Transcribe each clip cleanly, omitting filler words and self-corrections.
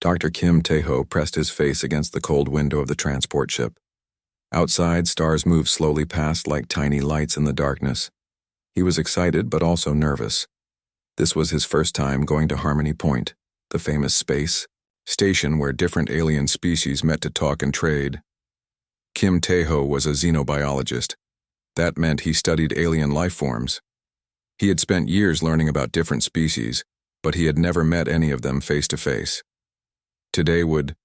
Dr. Kim Tae-ho pressed his face against the cold window of the transport ship. Outside, stars moved slowly past like tiny lights in the darkness. He was excited but also nervous. This was his first time going to Harmony Point, the famous space station where different alien species met to talk and trade. Kim Tae-ho was a xenobiologist. That meant he studied alien life forms. He had spent years learning about different species, but he had never met any of them face to face. Today would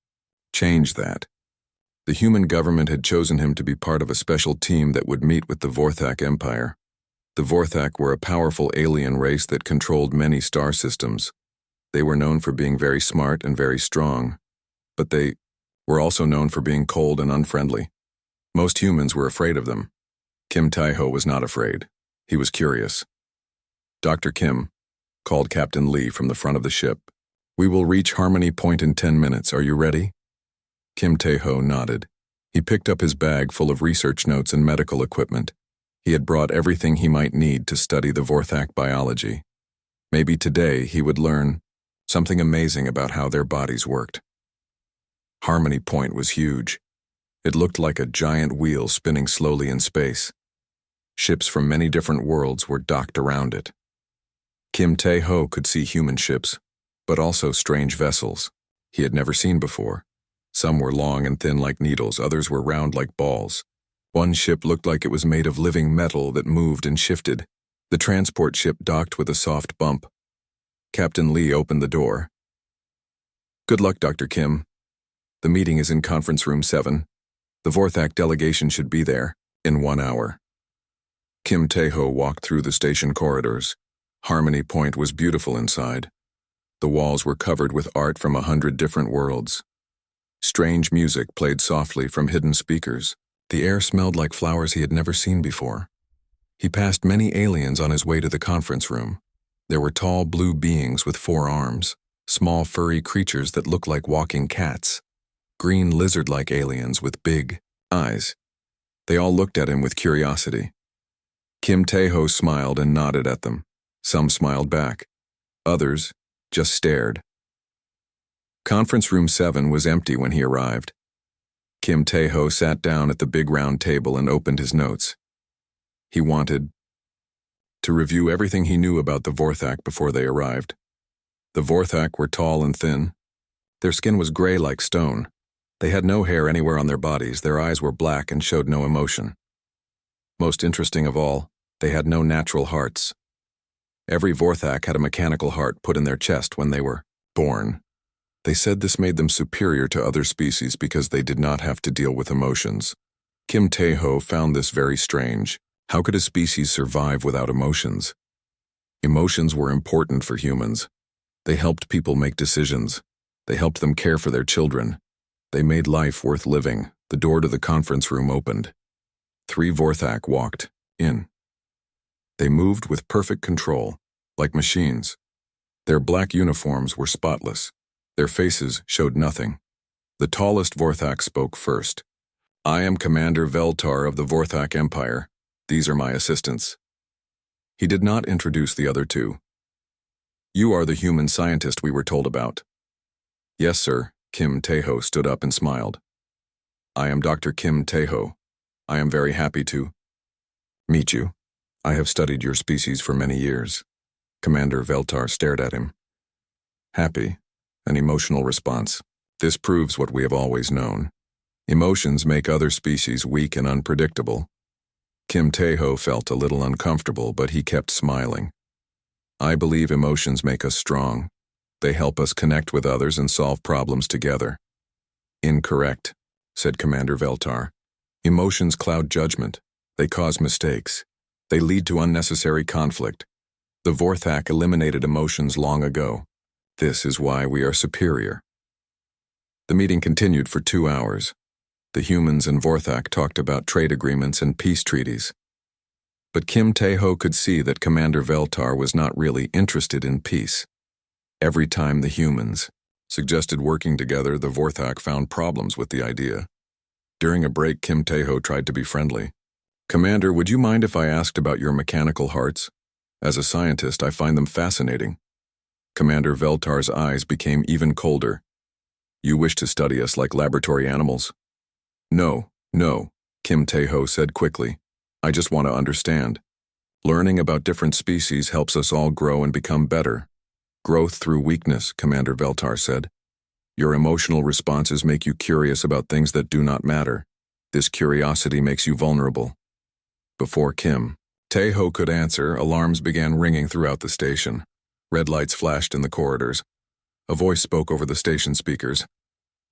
change that. The human government had chosen him to be part of a special team that would meet with the Vorthak Empire. The Vorthak were a powerful alien race that controlled many star systems. They were known for being very smart and very strong, but they were also known for being cold and unfriendly. Most humans were afraid of them. Kim Tae-ho was not afraid. He was curious. "Dr. Kim," called Captain Lee from the front of the ship. "We will reach Harmony Point in 10 minutes. Are you ready?" Kim Tae-ho nodded. He picked up his bag full of research notes and medical equipment. He had brought everything he might need to study the Vorthak biology. Maybe today he would learn something amazing about how their bodies worked. Harmony Point was huge. It looked like a giant wheel spinning slowly in space. Ships from many different worlds were docked around it. Kim Tae-ho could see human ships, but also strange vessels he had never seen before. Some were long and thin like needles, others were round like balls. One ship looked like it was made of living metal that moved and shifted. The transport ship docked with a soft bump. Captain Lee opened the door. "Good luck, Dr. Kim. The meeting is in conference room 7. The Vorthak delegation should be there in 1 hour." Kim Tae-ho walked through the station corridors. Harmony Point was beautiful inside. The walls were covered with art from 100 different worlds. Strange music played softly from hidden speakers. The air smelled like flowers he had never seen before. He passed many aliens on his way to the conference room. There were tall blue beings with 4 arms, small furry creatures that looked like walking cats, green lizard-like aliens with big eyes. They all looked at him with curiosity. Kim Tae-ho smiled and nodded at them. Some smiled back. Others just stared. Conference room 7 was empty when he arrived. Kim Tae-ho sat down at the big round table and opened his notes. He wanted to review everything he knew about the Vorthak before they arrived. The Vorthak were tall and thin. Their skin was gray like stone. They had no hair anywhere on their bodies. Their eyes were black and showed no emotion. Most interesting of all, they had no natural hearts. Every Vorthak had a mechanical heart put in their chest when they were born. They said this made them superior to other species because they did not have to deal with emotions. Kim Tae-ho found this very strange. How could a species survive without emotions? Emotions were important for humans. They helped people make decisions. They helped them care for their children. They made life worth living. The door to the conference room opened. 3 Vorthak walked in. They moved with perfect control, like machines. Their black uniforms were spotless. Their faces showed nothing. The tallest Vorthak spoke first. "I am Commander Veltar of the Vorthak Empire. These are my assistants." He did not introduce the other 2. "You are the human scientist we were told about." "Yes, sir." Kim Tae-ho stood up and smiled. "I am Dr. Kim Tae-ho. I am very happy to meet you. I have studied your species for many years." Commander Veltar stared at him. "Happy?" An emotional response. This proves what we have always known. Emotions make other species weak and unpredictable. Kim Tae-ho felt a little uncomfortable, but he kept smiling. "I believe emotions make us strong. They help us connect with others and solve problems together." "Incorrect," said Commander Veltar. "Emotions cloud judgment. They cause mistakes. They lead to unnecessary conflict. The Vorthak eliminated emotions long ago. This is why we are superior." The meeting continued for 2 hours. The humans and Vorthak talked about trade agreements and peace treaties. But Kim Tae-ho could see that Commander Veltar was not really interested in peace. Every time the humans suggested working together, the Vorthak found problems with the idea. During a break, Kim Tae-ho tried to be friendly. "Commander, would you mind if I asked about your mechanical hearts? As a scientist, I find them fascinating." Commander Veltar's eyes became even colder. You wish to study us like laboratory animals? No, no, Kim Tae-ho said quickly. I just want to understand. Learning about different species helps us all grow and become better. Growth through weakness, Commander Veltar said. Your emotional responses make you curious about things that do not matter. This curiosity makes you vulnerable. Before Kim Tae-ho could answer, alarms began ringing throughout the station. Red lights flashed in the corridors. A voice spoke over the station speakers.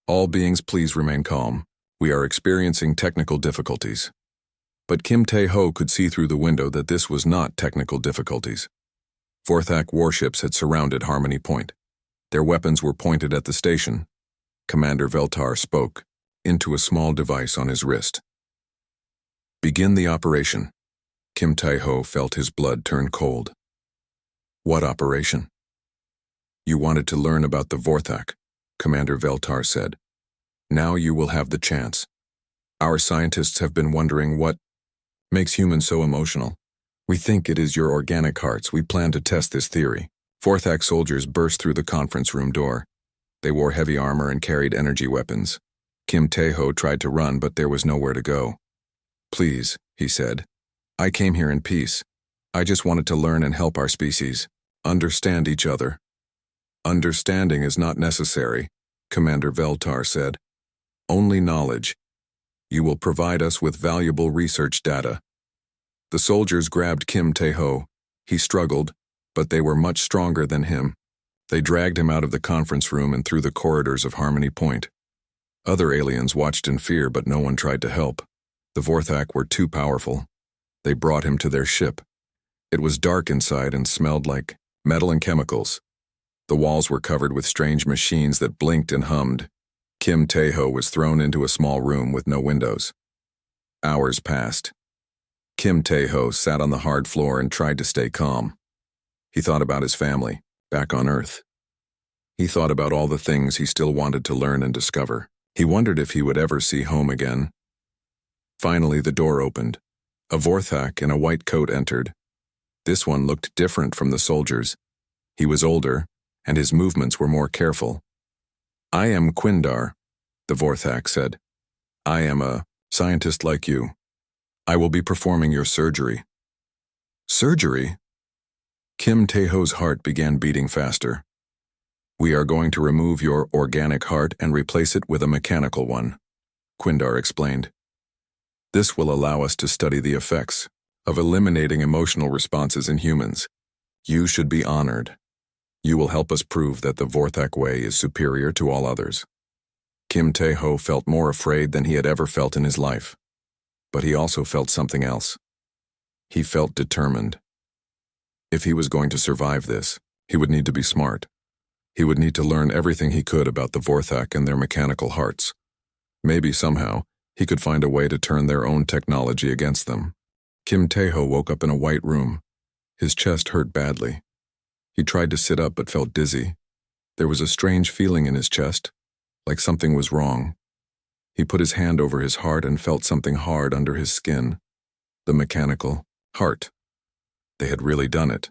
All beings, please remain calm. We are experiencing technical difficulties. But Kim Tae-ho could see through the window that this was not technical difficulties. Vorthak warships had surrounded Harmony Point. Their weapons were pointed at the station. Commander Veltar spoke into a small device on his wrist. Begin the operation. Kim Tae-ho felt his blood turn cold. What operation? You wanted to learn about the Vorthak, Commander Veltar said. Now you will have the chance. Our scientists have been wondering what makes humans so emotional. We think it is your organic hearts. We plan to test this theory. Vorthak soldiers burst through the conference room door. They wore heavy armor and carried energy weapons. Kim Tae-ho tried to run, but there was nowhere to go. Please, he said. I came here in peace. I just wanted to learn and help our species. Understand each other. Understanding is not necessary, Commander Veltar said. Only knowledge. You will provide us with valuable research data. The soldiers grabbed Kim Tae-ho. He struggled, but they were much stronger than him. They dragged him out of the conference room and through the corridors of Harmony Point. Other aliens watched in fear, but no one tried to help. The Vorthak were too powerful. They brought him to their ship. It was dark inside and smelled like metal and chemicals. The walls were covered with strange machines that blinked and hummed. Kim Tae-ho was thrown into a small room with no windows. Hours passed. Kim Tae-ho sat on the hard floor and tried to stay calm. He thought about his family, back on Earth. He thought about all the things he still wanted to learn and discover. He wondered if he would ever see home again. Finally, the door opened. A Vorthak in a white coat entered. This one looked different from the soldiers. He was older, and his movements were more careful. I am Quindar, the Vorthak said. I am a scientist like you. I will be performing your surgery. Surgery? Kim Tae-ho's heart began beating faster. We are going to remove your organic heart and replace it with a mechanical one, Quindar explained. This will allow us to study the effects of eliminating emotional responses in humans. You should be honored. You will help us prove that the Vorthak way is superior to all others. Kim Tae-ho felt more afraid than he had ever felt in his life. But he also felt something else. He felt determined. If he was going to survive this, he would need to be smart. He would need to learn everything he could about the Vorthak and their mechanical hearts. Maybe somehow, he could find a way to turn their own technology against them. Kim Tae-ho woke up in a white room. His chest hurt badly. He tried to sit up but felt dizzy. There was a strange feeling in his chest, like something was wrong. He put his hand over his heart and felt something hard under his skin. The mechanical heart. They had really done it.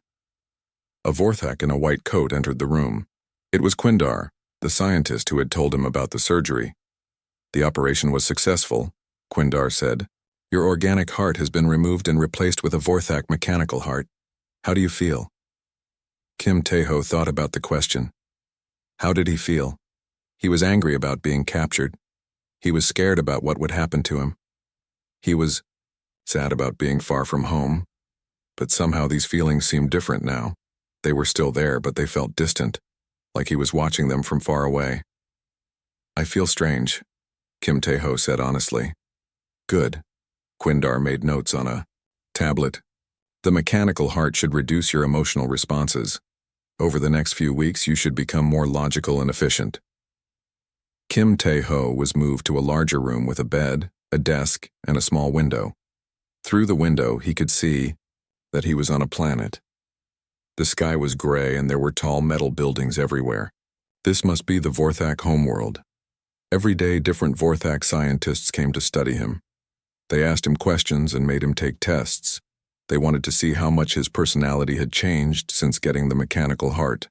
A Vorthak in a white coat entered the room. It was Quindar, the scientist who had told him about the surgery. The operation was successful, Quindar said. Your organic heart has been removed and replaced with a Vorthak mechanical heart. How do you feel? Kim Tae-ho thought about the question. How did he feel? He was angry about being captured. He was scared about what would happen to him. He was sad about being far from home. But somehow these feelings seemed different now. They were still there, but they felt distant, like he was watching them from far away. I feel strange, Kim Tae-ho said honestly. Good. Quindar made notes on a tablet. The mechanical heart should reduce your emotional responses. Over the next few weeks, you should become more logical and efficient. Kim Tae-ho was moved to a larger room with a bed, a desk, and a small window. Through the window, he could see that he was on a planet. The sky was gray and there were tall metal buildings everywhere. This must be the Vorthak homeworld. Every day, different Vorthak scientists came to study him. They asked him questions and made him take tests. They wanted to see how much his personality had changed since getting the mechanical heart.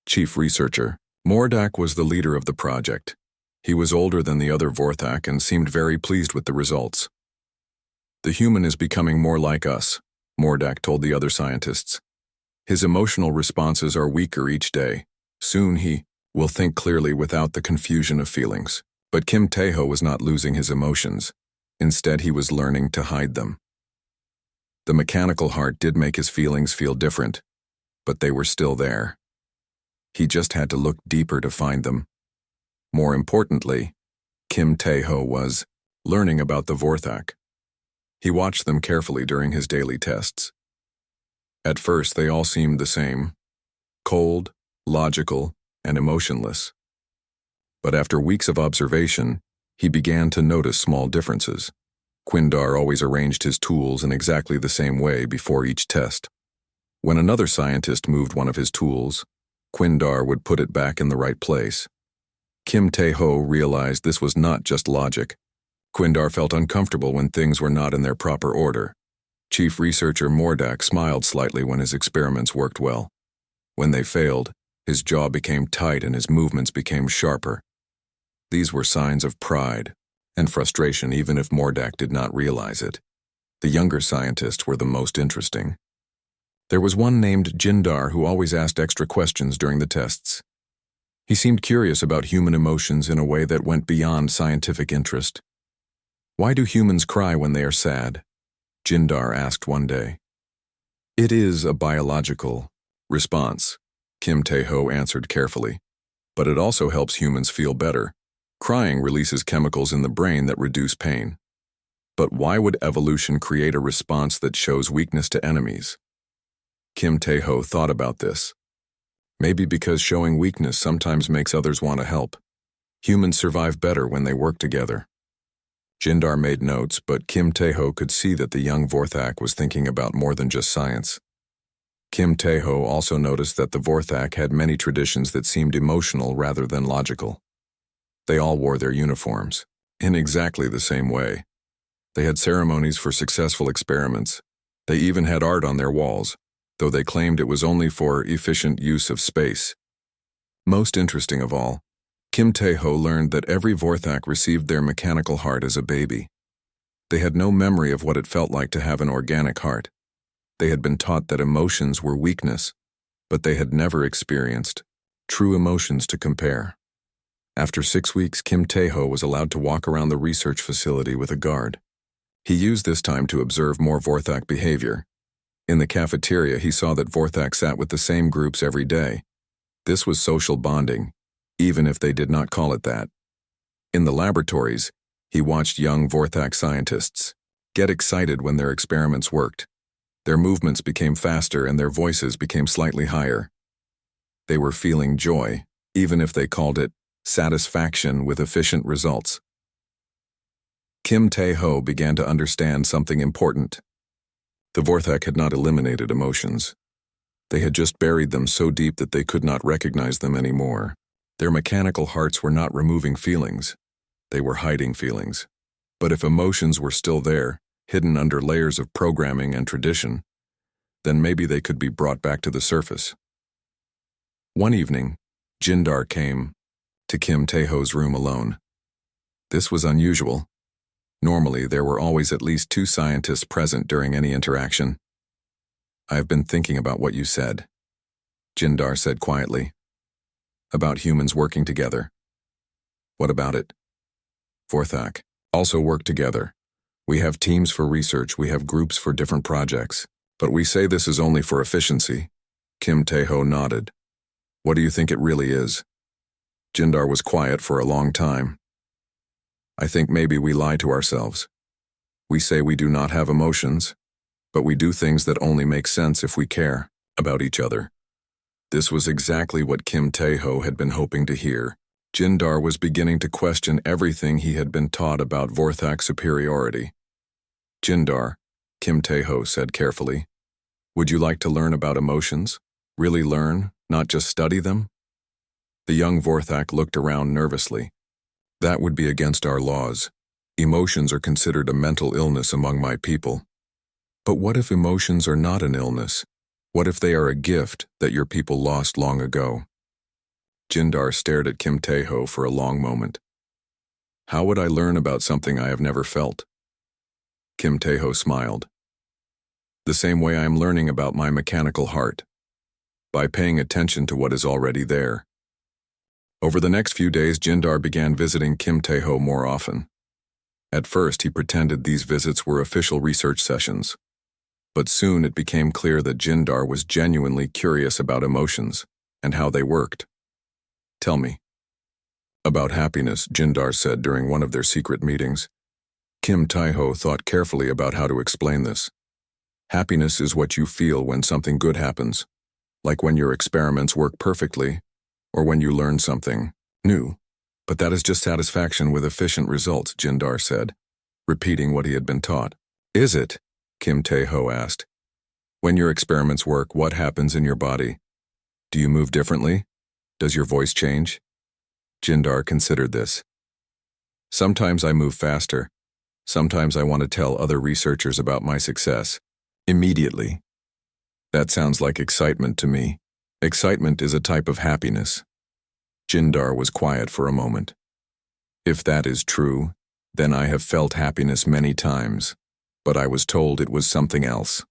Chief Researcher, Mordak was the leader of the project. He was older than the other Vorthak and seemed very pleased with the results. "The human is becoming more like us," Mordak told the other scientists. "His emotional responses are weaker each day. Soon he will think clearly without the confusion of feelings." But Kim Tae-ho was not losing his emotions. Instead, he was learning to hide them. The mechanical heart did make his feelings feel different, but they were still there. He just had to look deeper to find them. More importantly, Kim Tae-ho was learning about the Vorthak. He watched them carefully during his daily tests. At first, they all seemed the same: cold, logical, and emotionless. But after weeks of observation, he began to notice small differences. Quindar always arranged his tools in exactly the same way before each test. When another scientist moved one of his tools, Quindar would put it back in the right place. Kim Tae-ho realized this was not just logic. Quindar felt uncomfortable when things were not in their proper order. Chief Researcher Mordak smiled slightly when his experiments worked well. When they failed, his jaw became tight and his movements became sharper. These were signs of pride and frustration, even if Mordak did not realize it. The younger scientists were the most interesting. There was one named Jindar who always asked extra questions during the tests. He seemed curious about human emotions in a way that went beyond scientific interest. "Why do humans cry when they are sad?" Jindar asked one day. "It is a biological response," Kim Tae-ho answered carefully. "But it also helps humans feel better. Crying releases chemicals in the brain that reduce pain. But why would evolution create a response that shows weakness to enemies?" Kim Tae-ho thought about this. Maybe because showing weakness sometimes makes others want to help. Humans survive better when they work together. Jindar made notes, but Kim Tae-ho could see that the young Vorthak was thinking about more than just science. Kim Tae-ho also noticed that the Vorthak had many traditions that seemed emotional rather than logical. They all wore their uniforms, in exactly the same way. They had ceremonies for successful experiments. They even had art on their walls, though they claimed it was only for efficient use of space. Most interesting of all, Kim Tae-ho learned that every Vorthak received their mechanical heart as a baby. They had no memory of what it felt like to have an organic heart. They had been taught that emotions were weakness, but they had never experienced true emotions to compare. After 6 weeks, Kim Tae-ho was allowed to walk around the research facility with a guard. He used this time to observe more Vorthak behavior. In the cafeteria, he saw that Vorthak sat with the same groups every day. This was social bonding, even if they did not call it that. In the laboratories, he watched young Vorthak scientists get excited when their experiments worked. Their movements became faster and their voices became slightly higher. They were feeling joy, even if they called it satisfaction with efficient results. Kim Tae-ho began to understand something important. The Vorthak had not eliminated emotions. They had just buried them so deep that they could not recognize them anymore. Their mechanical hearts were not removing feelings. They were hiding feelings. But if emotions were still there, hidden under layers of programming and tradition, then maybe they could be brought back to the surface. One evening, Jindar came to Kim Tae-ho's room alone. This was unusual. Normally, there were always at least 2 scientists present during any interaction. "I have been thinking about what you said," Jindar said quietly. "About humans working together." "What about it?" "Vorthak also work together. We have teams for research, we have groups for different projects. But we say this is only for efficiency." Kim Tae-ho nodded. "What do you think it really is?" Jindar was quiet for a long time. "I think maybe we lie to ourselves. We say we do not have emotions, but we do things that only make sense if we care about each other." This was exactly what Kim Tae-ho had been hoping to hear. Jindar was beginning to question everything he had been taught about Vorthak superiority. "Jindar," Kim Tae-ho said carefully, "would you like to learn about emotions? Really learn, not just study them?" The young Vorthak looked around nervously. "That would be against our laws. Emotions are considered a mental illness among my people." "But what if emotions are not an illness? What if they are a gift that your people lost long ago?" Jindar stared at Kim Tae-ho for a long moment. How would I learn about something I have never felt? Kim Tae-ho smiled. The same way I am learning about my mechanical heart, by paying attention to what is already there. Over the next few days, Jindar began visiting Kim Tae-ho more often. At first, he pretended these visits were official research sessions. But soon it became clear that Jindar was genuinely curious about emotions and how they worked. Tell me. About happiness, Jindar said during one of their secret meetings. Kim Tae-ho thought carefully about how to explain this. Happiness is what you feel when something good happens, like when your experiments work perfectly, or when you learn something new. But that is just satisfaction with efficient results, Jindar said, repeating what he had been taught. Is it? Kim Tae-ho asked. When your experiments work, what happens in your body? Do you move differently? Does your voice change? Jindar considered this. Sometimes I move faster. Sometimes I want to tell other researchers about my success. Immediately. That sounds like excitement to me. Excitement is a type of happiness. Jindar was quiet for a moment. If that is true, then I have felt happiness many times, but I was told it was something else.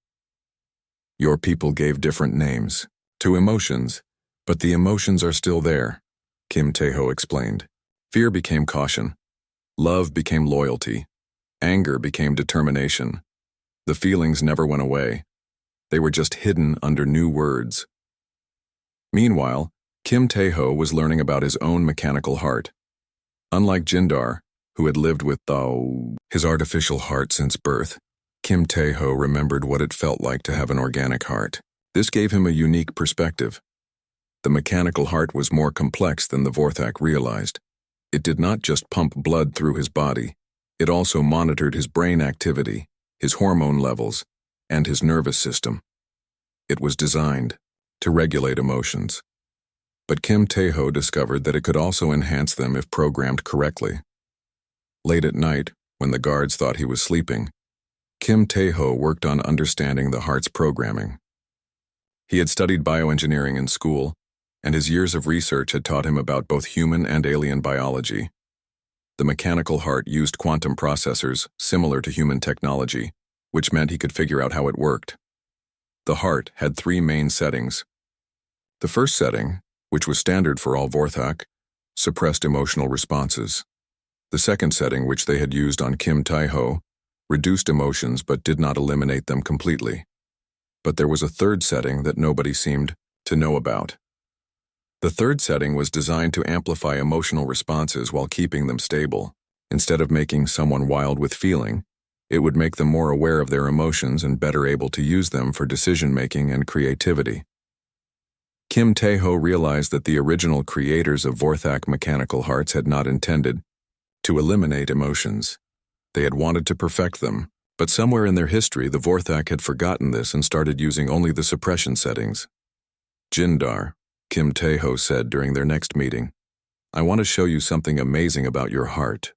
Your people gave different names to emotions, but the emotions are still there, Kim Tae-ho explained. Fear became caution. Love became loyalty. Anger became determination. The feelings never went away. They were just hidden under new words. Meanwhile, Kim Tae-ho was learning about his own mechanical heart. Unlike Jindar, who had lived with his artificial heart since birth, Kim Tae-ho remembered what it felt like to have an organic heart. This gave him a unique perspective. The mechanical heart was more complex than the Vorthak realized. It did not just pump blood through his body, it also monitored his brain activity, his hormone levels, and his nervous system. It was designed to regulate emotions. But Kim Tae-ho discovered that it could also enhance them if programmed correctly. Late at night, when the guards thought he was sleeping, Kim Tae-ho worked on understanding the heart's programming. He had studied bioengineering in school, and his years of research had taught him about both human and alien biology. The mechanical heart used quantum processors similar to human technology, which meant he could figure out how it worked. The heart had 3 main settings. The first setting, which was standard for all Vorthak, suppressed emotional responses. The second setting, which they had used on Kim Tae-ho, reduced emotions but did not eliminate them completely. But there was a third setting that nobody seemed to know about. The third setting was designed to amplify emotional responses while keeping them stable. Instead of making someone wild with feeling, it would make them more aware of their emotions and better able to use them for decision-making and creativity. Kim Tae-ho realized that the original creators of Vorthak mechanical hearts had not intended to eliminate emotions. They had wanted to perfect them, but somewhere in their history the Vorthak had forgotten this and started using only the suppression settings. Jindar, Kim Tae-ho said during their next meeting, I want to show you something amazing about your heart.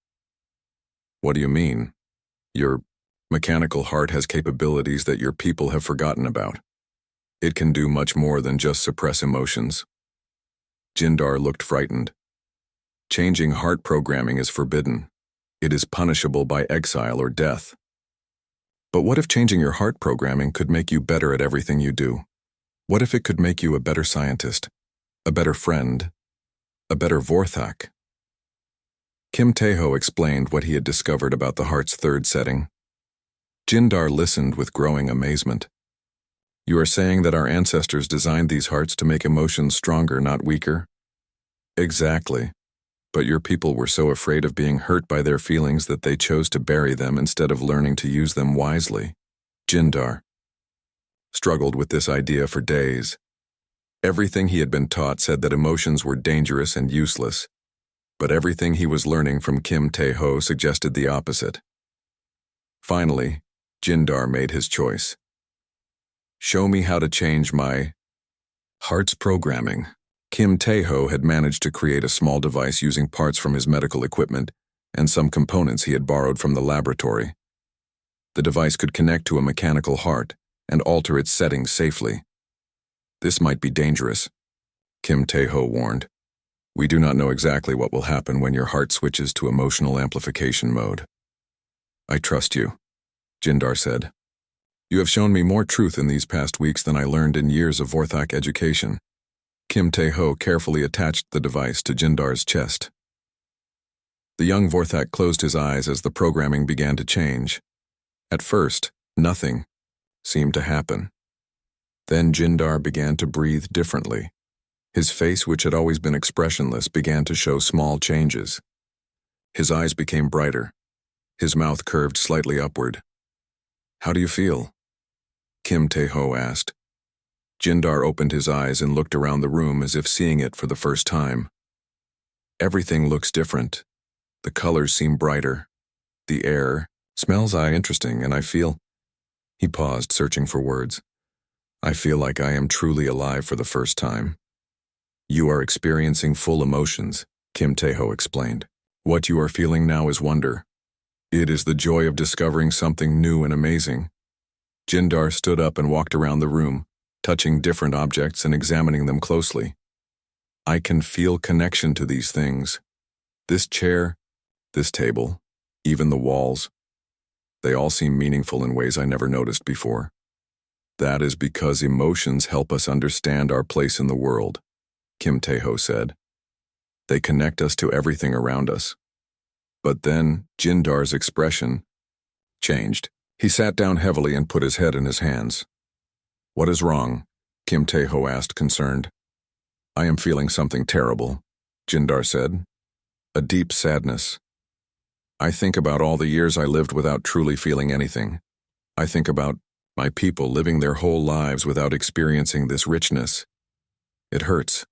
What do you mean? Your mechanical heart has capabilities that your people have forgotten about. It can do much more than just suppress emotions. Jindar looked frightened. Changing heart programming is forbidden. It is punishable by exile or death. But what if changing your heart programming could make you better at everything you do? What if it could make you a better scientist, a better friend, a better Vorthak? Kim Tae-ho explained what he had discovered about the heart's third setting. Jindar listened with growing amazement. You are saying that our ancestors designed these hearts to make emotions stronger, not weaker? Exactly. But your people were so afraid of being hurt by their feelings that they chose to bury them instead of learning to use them wisely. Jindar struggled with this idea for days. Everything he had been taught said that emotions were dangerous and useless, but everything he was learning from Kim Tae-ho suggested the opposite. Finally, Jindar made his choice. Show me how to change my heart's programming. Kim Tae-ho had managed to create a small device using parts from his medical equipment and some components he had borrowed from the laboratory. The device could connect to a mechanical heart and alter its settings safely. This might be dangerous, Kim Tae-ho warned. We do not know exactly what will happen when your heart switches to emotional amplification mode. I trust you, Jindar said. You have shown me more truth in these past weeks than I learned in years of Vorthak education. Kim Tae-ho carefully attached the device to Jindar's chest. The young Vorthak closed his eyes as the programming began to change. At first, nothing seemed to happen. Then Jindar began to breathe differently. His face, which had always been expressionless, began to show small changes. His eyes became brighter. His mouth curved slightly upward. How do you feel? Kim Tae-ho asked. Jindar opened his eyes and looked around the room as if seeing it for the first time. Everything looks different. The colors seem brighter. The air smells interesting, and I feel... He paused, searching for words. I feel like I am truly alive for the first time. You are experiencing full emotions, Kim Tae-ho explained. What you are feeling now is wonder. It is the joy of discovering something new and amazing. Jindar stood up and walked around the room, touching different objects and examining them closely. I can feel connection to these things. This chair, this table, even the walls. They all seem meaningful in ways I never noticed before. That is because emotions help us understand our place in the world, Kim Tae-ho said. They connect us to everything around us. But then Jindar's expression changed. He sat down heavily and put his head in his hands. What is wrong? Kim Tae-ho asked, concerned. I am feeling something terrible, Jindar said. A deep sadness. I think about all the years I lived without truly feeling anything. I think about my people living their whole lives without experiencing this richness. It hurts.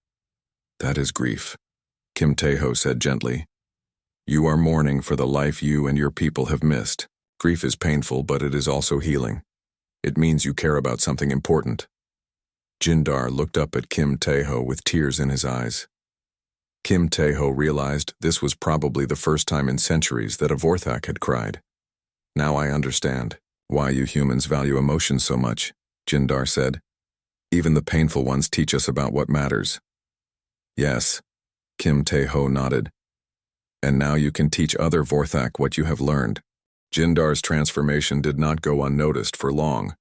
That is grief, Kim Tae-ho said gently. You are mourning for the life you and your people have missed. Grief is painful, but it is also healing. It means you care about something important. Jindar looked up at Kim Tae-ho with tears in his eyes. Kim Tae-ho realized this was probably the first time in centuries that a Vorthak had cried. Now I understand why you humans value emotions so much, Jindar said. Even the painful ones teach us about what matters. Yes, Kim Tae-ho nodded. And now you can teach other Vorthak what you have learned. Jindar's transformation did not go unnoticed for long.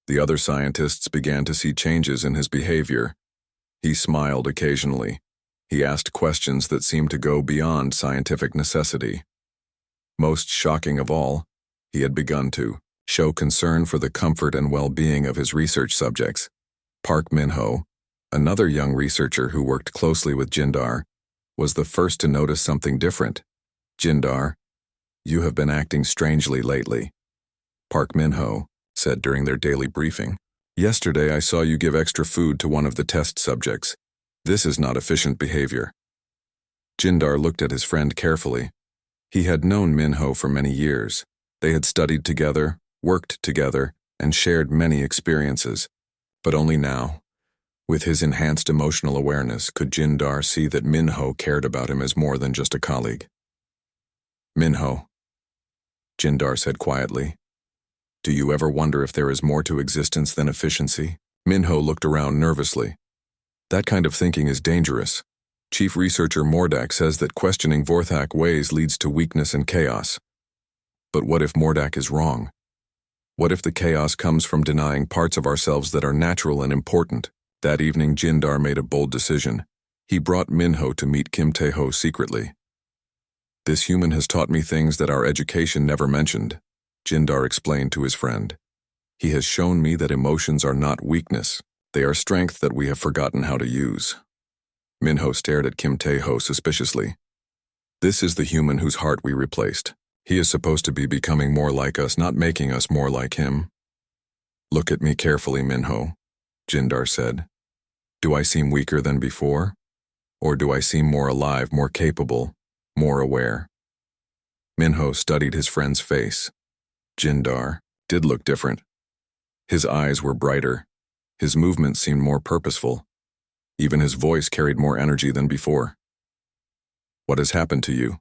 The other scientists began to see changes in his behavior. He smiled occasionally. He asked questions that seemed to go beyond scientific necessity. Most shocking of all, he had begun to show concern for the comfort and well-being of his research subjects. Park Min-ho, another young researcher who worked closely with Jindar, was the first to notice something different. Jindar, you have been acting strangely lately, Park Min-ho said during their daily briefing. Yesterday I saw you give extra food to one of the test subjects. This is not efficient behavior. Jindar looked at his friend carefully. He had known Min-ho for many years. They had studied together, worked together, and shared many experiences. But only now, with his enhanced emotional awareness, could Jindar see that Min-ho cared about him as more than just a colleague. Min-ho, Jindar said quietly, do you ever wonder if there is more to existence than efficiency? Min-ho looked around nervously. That kind of thinking is dangerous. Chief Researcher Mordak says that questioning Vorthak ways leads to weakness and chaos. But what if Mordak is wrong? What if the chaos comes from denying parts of ourselves that are natural and important? That evening, Jindar made a bold decision. He brought Min-ho to meet Kim Tae-ho secretly. This human has taught me things that our education never mentioned, Jindar explained to his friend. He has shown me that emotions are not weakness. They are strength that we have forgotten how to use. Min-ho stared at Kim Tae-ho suspiciously. This is the human whose heart we replaced. He is supposed to be becoming more like us, not making us more like him. Look at me carefully, Min-ho, Jindar said. Do I seem weaker than before? Or do I seem more alive, more capable, more aware? Min-ho studied his friend's face. Jindar did look different. His eyes were brighter. His movements seemed more purposeful. Even his voice carried more energy than before. What has happened to you?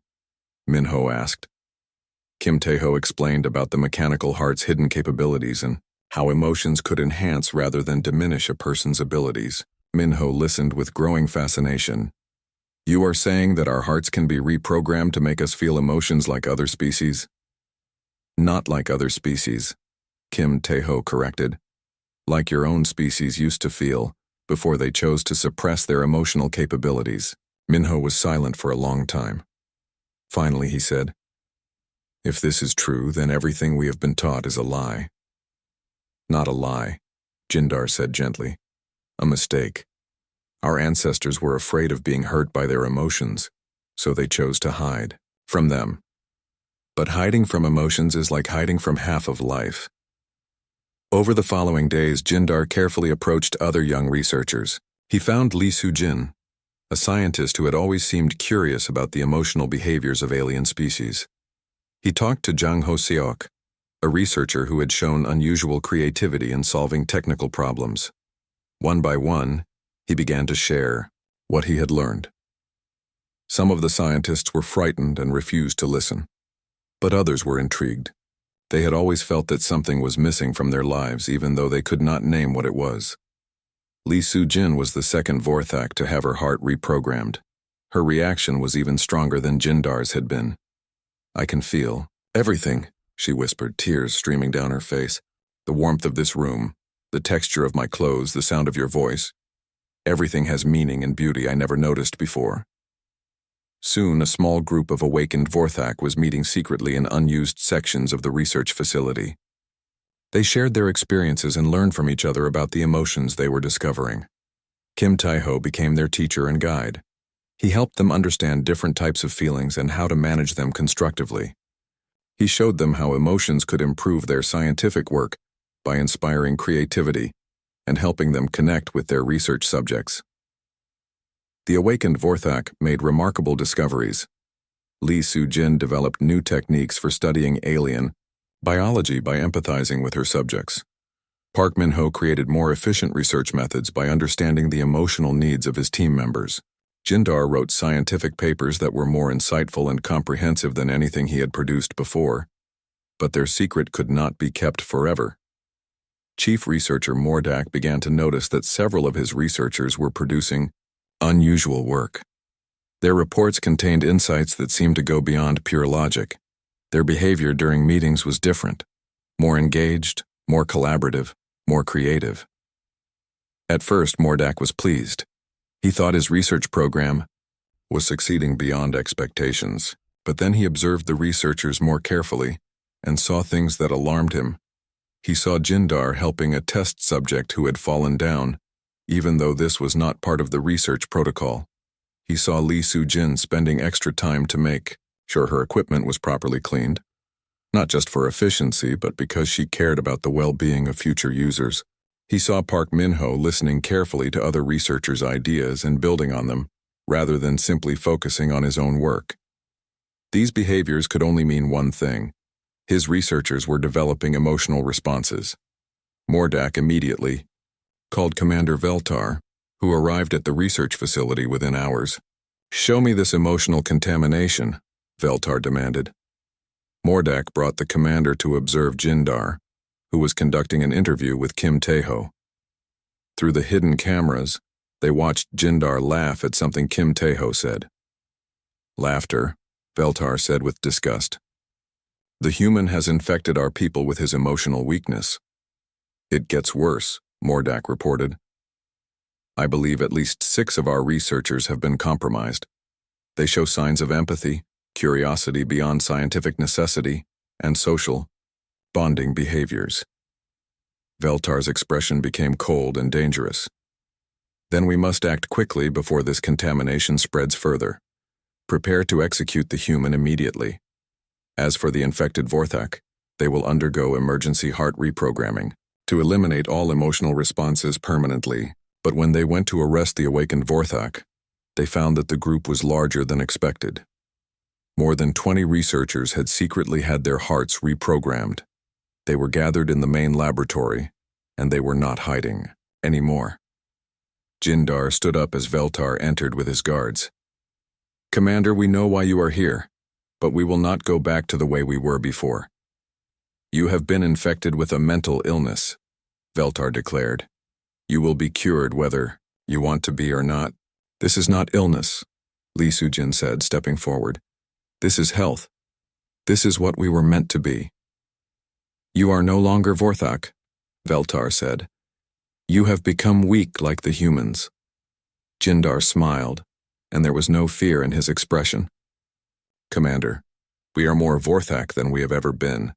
Min-ho asked. Kim Tae-ho explained about the mechanical heart's hidden capabilities and how emotions could enhance rather than diminish a person's abilities. Min-ho listened with growing fascination. You are saying that our hearts can be reprogrammed to make us feel emotions like other species? Not like other species, Kim Tae-ho corrected. Like your own species used to feel, before they chose to suppress their emotional capabilities. Minho was silent for a long time. Finally, he said, "If this is true, then everything we have been taught is a lie." "Not a lie," Jindar said gently. "A mistake. Our ancestors were afraid of being hurt by their emotions, so they chose to hide from them. But hiding from emotions is like hiding from half of life." Over the following days, Jindar carefully approached other young researchers. He found Lee Soo-jin, a scientist who had always seemed curious about the emotional behaviors of alien species. He talked to Jang Ho-seok, a researcher who had shown unusual creativity in solving technical problems. One by one, he began to share what he had learned. Some of the scientists were frightened and refused to listen, but others were intrigued. They had always felt that something was missing from their lives, even though they could not name what it was. Lee Soo-jin was the second Vorthak to have her heart reprogrammed. Her reaction was even stronger than Jindar's had been. "I can feel everything," she whispered, tears streaming down her face. "The warmth of this room, the texture of my clothes, the sound of your voice. Everything has meaning and beauty I never noticed before." Soon, a small group of awakened Vorthak was meeting secretly in unused sections of the research facility. They shared their experiences and learned from each other about the emotions they were discovering. Kim Tae-ho became their teacher and guide. He helped them understand different types of feelings and how to manage them constructively. He showed them how emotions could improve their scientific work by inspiring creativity and helping them connect with their research subjects. The awakened Vorthak made remarkable discoveries. Lee Soo-jin developed new techniques for studying alien biology by empathizing with her subjects. Park Min-ho created more efficient research methods by understanding the emotional needs of his team members. Jindar wrote scientific papers that were more insightful and comprehensive than anything he had produced before, but their secret could not be kept forever. Chief researcher Mordak began to notice that several of his researchers were producing unusual work. Their reports contained insights that seemed to go beyond pure logic. Their behavior during meetings was different, more engaged, more collaborative, more creative. At first, Mordak was pleased. He thought his research program was succeeding beyond expectations, but then he observed the researchers more carefully and saw things that alarmed him. He saw Jindar helping a test subject who had fallen down, even though this was not part of the research protocol. He saw Lee Soo-jin spending extra time to make sure her equipment was properly cleaned, not just for efficiency, but because she cared about the well-being of future users. He saw Park Min-ho listening carefully to other researchers' ideas and building on them, rather than simply focusing on his own work. These behaviors could only mean one thing. His researchers were developing emotional responses. Mordak immediately called Commander Veltar, who arrived at the research facility within hours. "Show me this emotional contamination," Veltar demanded. Mordak brought the commander to observe Jindar, who was conducting an interview with Kim Tae-ho. Through the hidden cameras, they watched Jindar laugh at something Kim Tae-ho said. "Laughter," Veltar said with disgust. "The human has infected our people with his emotional weakness." "It gets worse," Mordak reported. "I believe at least 6 of our researchers have been compromised. They show signs of empathy, curiosity beyond scientific necessity, and social bonding behaviors." Veltar's expression became cold and dangerous. "Then we must act quickly before this contamination spreads further. Prepare to execute the human immediately. As for the infected Vorthak, they will undergo emergency heart reprogramming to eliminate all emotional responses permanently." But when they went to arrest the awakened Vorthak, they found that the group was larger than expected. More than 20 researchers had secretly had their hearts reprogrammed. They were gathered in the main laboratory, and they were not hiding anymore. Jindar stood up as Veltar entered with his guards. "Commander, we know why you are here, but we will not go back to the way we were before. You have been infected with a mental illness," Veltar declared. "You will be cured whether you want to be or not. This is not illness. Li Sujin said, stepping forward. This is health. This is what we were meant to be. You are no longer Vorthak, Veltar said. You have become weak like the humans. Jindar smiled, and there was no fear in his expression. Commander, we are more Vorthak than we have ever been.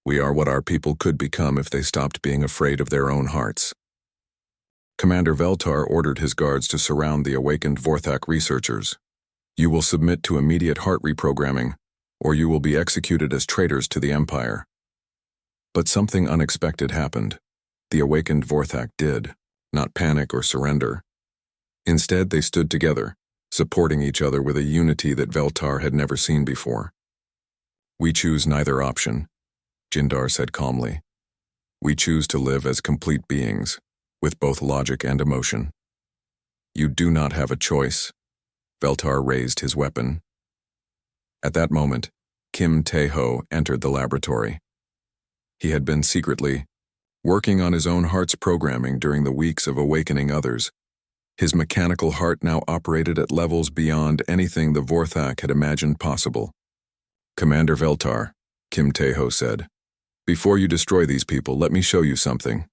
We are what our people could become if they stopped being afraid of their own hearts. Commander Veltar ordered his guards to surround the awakened Vorthak researchers. You will submit to immediate heart reprogramming, or you will be executed as traitors to the Empire. But something unexpected happened. The awakened Vorthak did, not panic or surrender. Instead, they stood together, supporting each other with a unity that Veltar had never seen before. We choose neither option, Jindar said calmly. We choose to live as complete beings, with both logic and emotion. You do not have a choice. Veltar raised his weapon. At that moment, Kim Tae-ho entered the laboratory. He had been secretly working on his own heart's programming during the weeks of awakening others. His mechanical heart now operated at levels beyond anything the Vorthak had imagined possible. Commander Veltar, Kim Tae-ho said, before you destroy these people, let me show you something.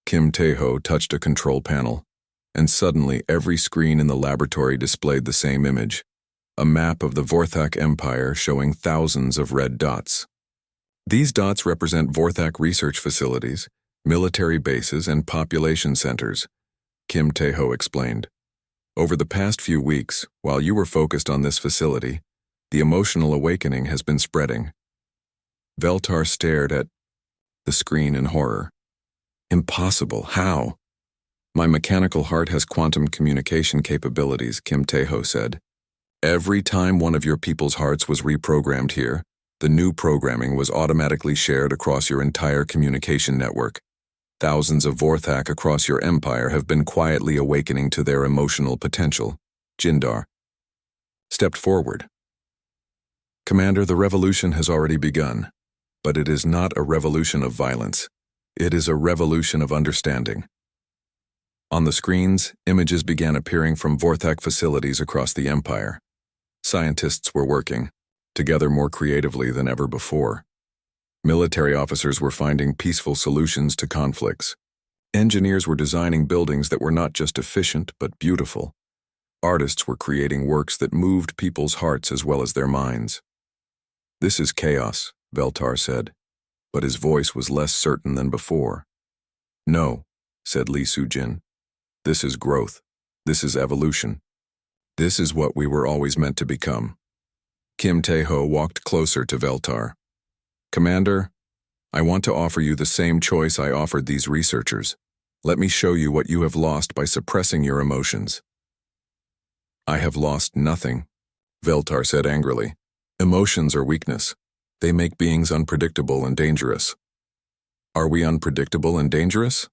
Kim Tae-ho touched a control panel, and suddenly every screen in the laboratory displayed the same image, a map of the Vorthak Empire showing thousands of red dots. These dots represent Vorthak research facilities, military bases, and population centers, Kim Tae-ho explained. Over the past few weeks, while you were focused on this facility, the emotional awakening has been spreading. Veltar stared at the screen in horror. Impossible. How? My mechanical heart has quantum communication capabilities, Kim Tae-ho said. Every time one of your people's hearts was reprogrammed here, the new programming was automatically shared across your entire communication network. Thousands of Vorthak across your empire have been quietly awakening to their emotional potential. Jindar stepped forward. Commander, the revolution has already begun, but it is not a revolution of violence. It is a revolution of understanding. On the screens, images began appearing from Vorthak facilities across the empire. Scientists were working, together more creatively than ever before. Military officers were finding peaceful solutions to conflicts. Engineers were designing buildings that were not just efficient but beautiful. Artists were creating works that moved people's hearts as well as their minds. This is chaos, Veltar said, but his voice was less certain than before. No, said Li Sujin. This is growth. This is evolution. This is what we were always meant to become. Kim Tae-ho walked closer to Veltar. Commander, I want to offer you the same choice I offered these researchers. Let me show you what you have lost by suppressing your emotions. I have lost nothing, Veltar said angrily. Emotions are weakness. They make beings unpredictable and dangerous. Are we unpredictable and dangerous?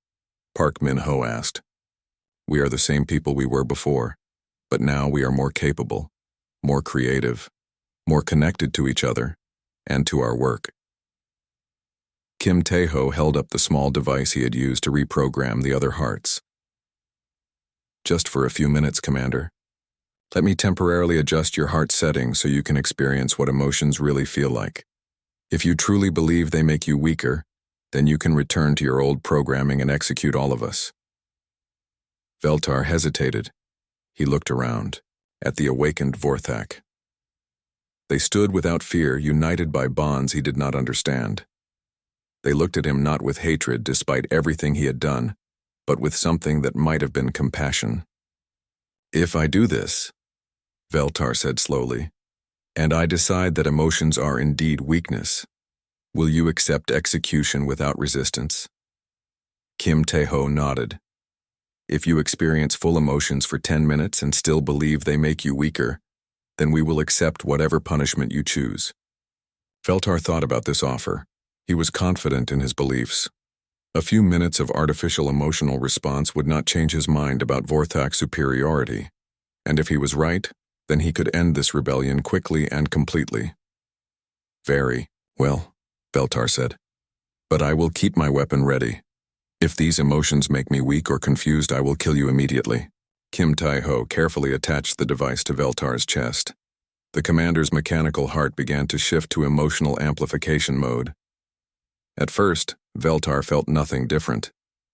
Park Min-ho asked. We are the same people we were before, but now we are more capable, more creative, more connected to each other and to our work. Kim Tae-ho held up the small device he had used to reprogram the other hearts. Just for a few minutes, Commander. Let me temporarily adjust your heart settings so you can experience what emotions really feel like. If you truly believe they make you weaker, then you can return to your old programming and execute all of us. Veltar hesitated. He looked around, at the awakened Vorthak. They stood without fear, united by bonds he did not understand. They looked at him not with hatred despite everything he had done, but with something that might have been compassion. If I do this, Veltar said slowly, and I decide that emotions are indeed weakness, will you accept execution without resistance? Kim Tae-ho nodded. If you experience full emotions for 10 minutes and still believe they make you weaker, then we will accept whatever punishment you choose. Veltar thought about this offer. He was confident in his beliefs. A few minutes of artificial emotional response would not change his mind about Vorthak's superiority, and if he was right, then he could end this rebellion quickly and completely. Very well, Veltar said. But I will keep my weapon ready. If these emotions make me weak or confused, I will kill you immediately. Kim Tai-ho carefully attached the device to Veltar's chest. The commander's mechanical heart began to shift to emotional amplification mode. At first, Veltar felt nothing different.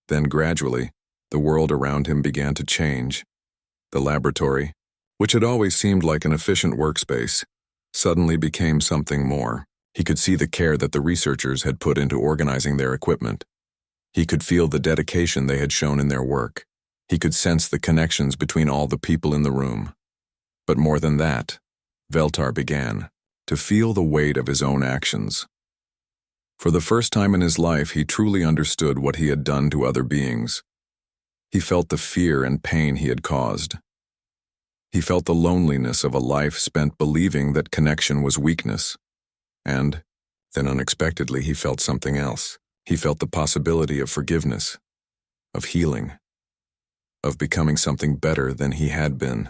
Then gradually, the world around him began to change. The laboratory, which had always seemed like an efficient workspace, suddenly became something more. He could see the care that the researchers had put into organizing their equipment. He could feel the dedication they had shown in their work. He could sense the connections between all the people in the room. But more than that, Veltar began to feel the weight of his own actions. For the first time in his life, he truly understood what he had done to other beings. He felt the fear and pain he had caused. He felt the loneliness of a life spent believing that connection was weakness. And then unexpectedly he felt something else. He felt the possibility of forgiveness, of healing, of becoming something better than he had been.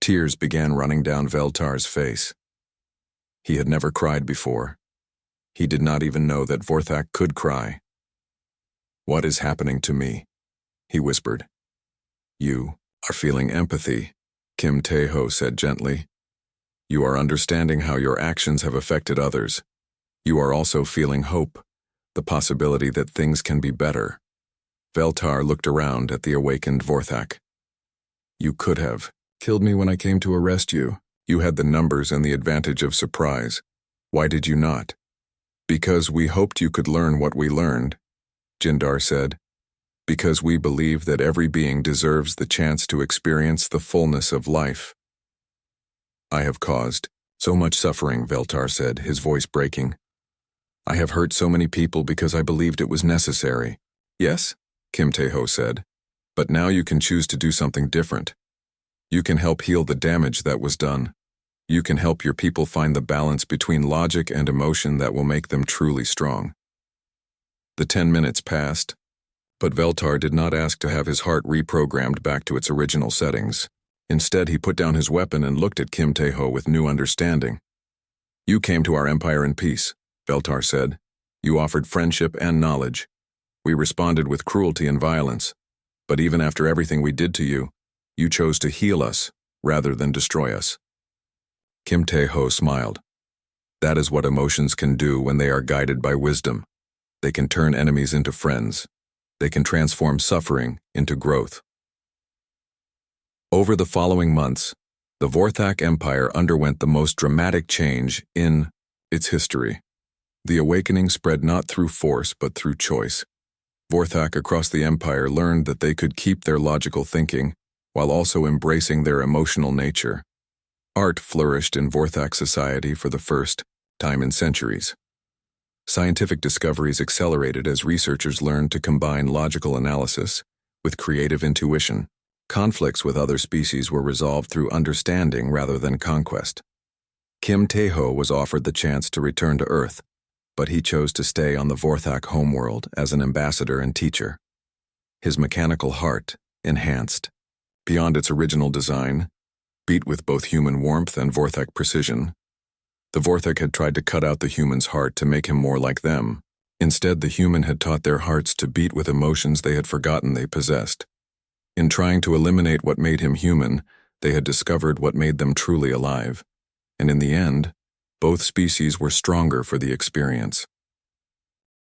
Tears began running down Veltar's face. He had never cried before. He did not even know that Vorthak could cry. "What is happening to me?" he whispered. "You are feeling empathy," Kim Tai-ho said gently. "You are understanding how your actions have affected others. You are also feeling hope, the possibility that things can be better." Veltar looked around at the awakened Vorthak. "You could have killed me when I came to arrest you. You had the numbers and the advantage of surprise. Why did you not?" "Because we hoped you could learn what we learned," Jindar said. "Because we believe that every being deserves the chance to experience the fullness of life." "I have caused so much suffering," Veltar said, his voice breaking. "I have hurt so many people because I believed it was necessary." "Yes," Kim Tai-ho said, "but now you can choose to do something different. You can help heal the damage that was done. You can help your people find the balance between logic and emotion that will make them truly strong." The 10 minutes passed, but Veltar did not ask to have his heart reprogrammed back to its original settings. Instead, he put down his weapon and looked at Kim Tai-ho with new understanding. "You came to our empire in peace," Veltar said. "You offered friendship and knowledge. We responded with cruelty and violence. But even after everything we did to you, you chose to heal us rather than destroy us." Kim Tai-ho smiled. "That is what emotions can do when they are guided by wisdom. They can turn enemies into friends. They can transform suffering into growth." Over the following months, the Vorthak Empire underwent the most dramatic change in its history. The awakening spread not through force but through choice. Vorthak across the empire learned that they could keep their logical thinking while also embracing their emotional nature. Art flourished in Vorthak society for the first time in centuries. Scientific discoveries accelerated as researchers learned to combine logical analysis with creative intuition. Conflicts with other species were resolved through understanding rather than conquest. Kim Tai-ho was offered the chance to return to Earth, but he chose to stay on the Vorthak homeworld as an ambassador and teacher. His mechanical heart, enhanced beyond its original design, beat with both human warmth and Vorthak precision. The Vorthak had tried to cut out the human's heart to make him more like them. Instead, the human had taught their hearts to beat with emotions they had forgotten they possessed. In trying to eliminate what made him human, they had discovered what made them truly alive. And in the end, both species were stronger for the experience.